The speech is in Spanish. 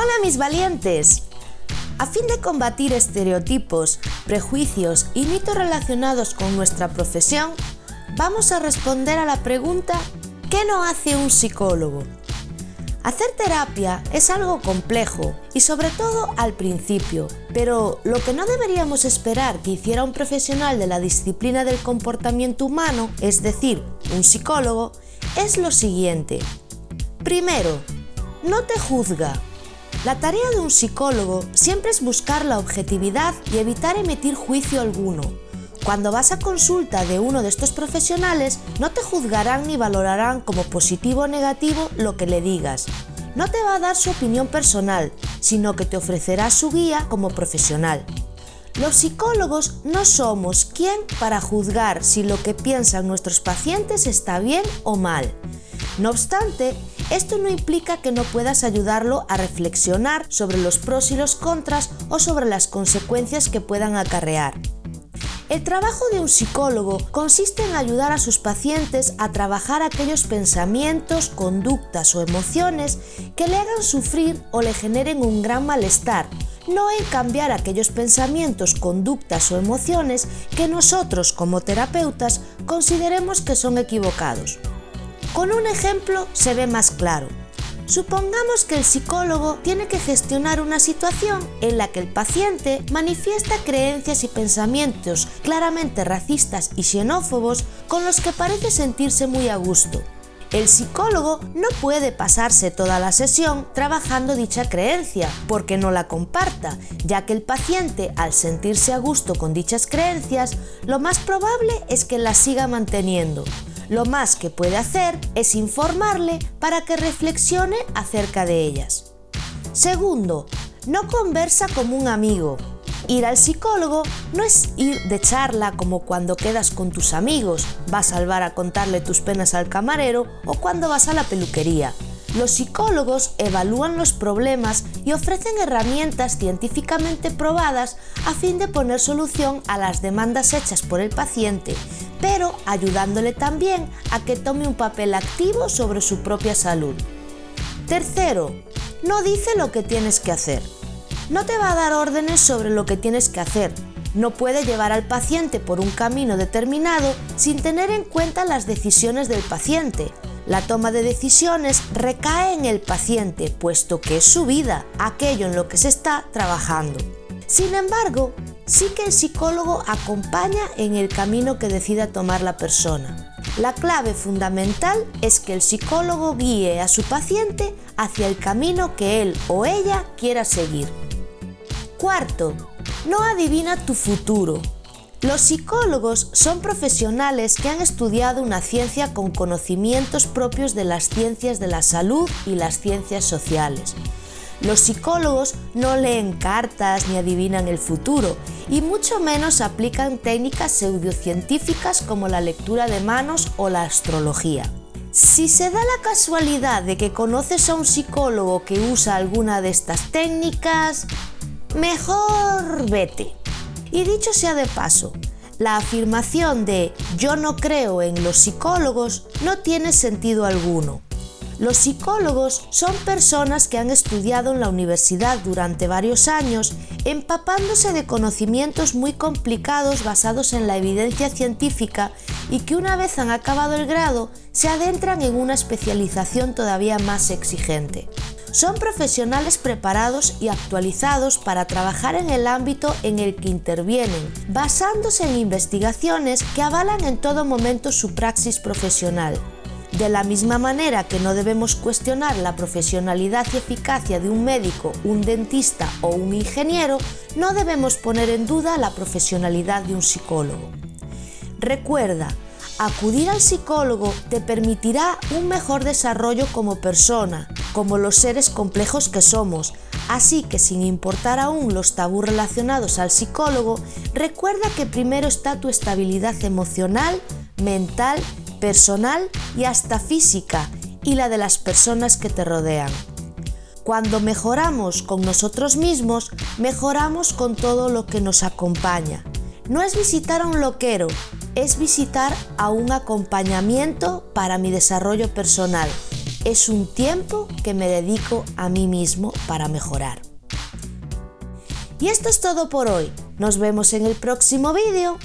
Hola mis valientes. A fin de combatir estereotipos, prejuicios y mitos relacionados con nuestra profesión, vamos a responder a la pregunta ¿qué no hace un psicólogo? Hacer terapia es algo complejo y sobre todo al principio, pero lo que no deberíamos esperar que hiciera un profesional de la disciplina del comportamiento humano, es decir, un psicólogo, es lo siguiente. Primero, no te juzga. La tarea de un psicólogo siempre es buscar la objetividad y evitar emitir juicio alguno. Cuando vas a consulta de uno de estos profesionales, no te juzgarán ni valorarán como positivo o negativo lo que le digas. No te va a dar su opinión personal, sino que te ofrecerá su guía como profesional. Los psicólogos no somos quien para juzgar si lo que piensan nuestros pacientes está bien o mal. No obstante, esto no implica que no puedas ayudarlo a reflexionar sobre los pros y los contras o sobre las consecuencias que puedan acarrear. El trabajo de un psicólogo consiste en ayudar a sus pacientes a trabajar aquellos pensamientos, conductas o emociones que le hagan sufrir o le generen un gran malestar, no en cambiar aquellos pensamientos, conductas o emociones que nosotros como terapeutas consideremos que son equivocados. Con un ejemplo se ve más claro. Supongamos que el psicólogo tiene que gestionar una situación en la que el paciente manifiesta creencias y pensamientos claramente racistas y xenófobos con los que parece sentirse muy a gusto. El psicólogo no puede pasarse toda la sesión trabajando dicha creencia porque no la comparta, ya que el paciente, al sentirse a gusto con dichas creencias, lo más probable es que las siga manteniendo. Lo más que puede hacer es informarle para que reflexione acerca de ellas. Segundo, no conversa como un amigo. Ir al psicólogo no es ir de charla como cuando quedas con tus amigos, vas al bar a contarle tus penas al camarero o cuando vas a la peluquería. Los psicólogos evalúan los problemas y ofrecen herramientas científicamente probadas a fin de poner solución a las demandas hechas por el paciente, pero ayudándole también a que tome un papel activo sobre su propia salud. Tercero, no dice lo que tienes que hacer. No te va a dar órdenes sobre lo que tienes que hacer. No puede llevar al paciente por un camino determinado sin tener en cuenta las decisiones del paciente. La toma de decisiones recae en el paciente, puesto que es su vida, aquello en lo que se está trabajando. Sin embargo, sí que el psicólogo acompaña en el camino que decida tomar la persona. La clave fundamental es que el psicólogo guíe a su paciente hacia el camino que él o ella quiera seguir. Cuarto, no adivina tu futuro. Los psicólogos son profesionales que han estudiado una ciencia con conocimientos propios de las ciencias de la salud y las ciencias sociales. Los psicólogos no leen cartas ni adivinan el futuro, y mucho menos aplican técnicas pseudocientíficas como la lectura de manos o la astrología. Si se da la casualidad de que conoces a un psicólogo que usa alguna de estas técnicas, mejor vete. Y dicho sea de paso, la afirmación de yo no creo en los psicólogos no tiene sentido alguno. Los psicólogos son personas que han estudiado en la universidad durante varios años, empapándose de conocimientos muy complicados basados en la evidencia científica y que una vez han acabado el grado, se adentran en una especialización todavía más exigente. Son profesionales preparados y actualizados para trabajar en el ámbito en el que intervienen, basándose en investigaciones que avalan en todo momento su praxis profesional. De la misma manera que no debemos cuestionar la profesionalidad y eficacia de un médico, un dentista o un ingeniero, no debemos poner en duda la profesionalidad de un psicólogo. Recuerda, acudir al psicólogo te permitirá un mejor desarrollo como persona, como los seres complejos que somos, así que sin importar aún los tabús relacionados al psicólogo, recuerda que primero está tu estabilidad emocional, mental, personal y hasta física, y la de las personas que te rodean. Cuando mejoramos con nosotros mismos, mejoramos con todo lo que nos acompaña. No es visitar a un loquero, es visitar a un acompañamiento para mi desarrollo personal. es un tiempo que me dedico a mí mismo para mejorar. Y esto es todo por hoy. Nos vemos en el próximo vídeo.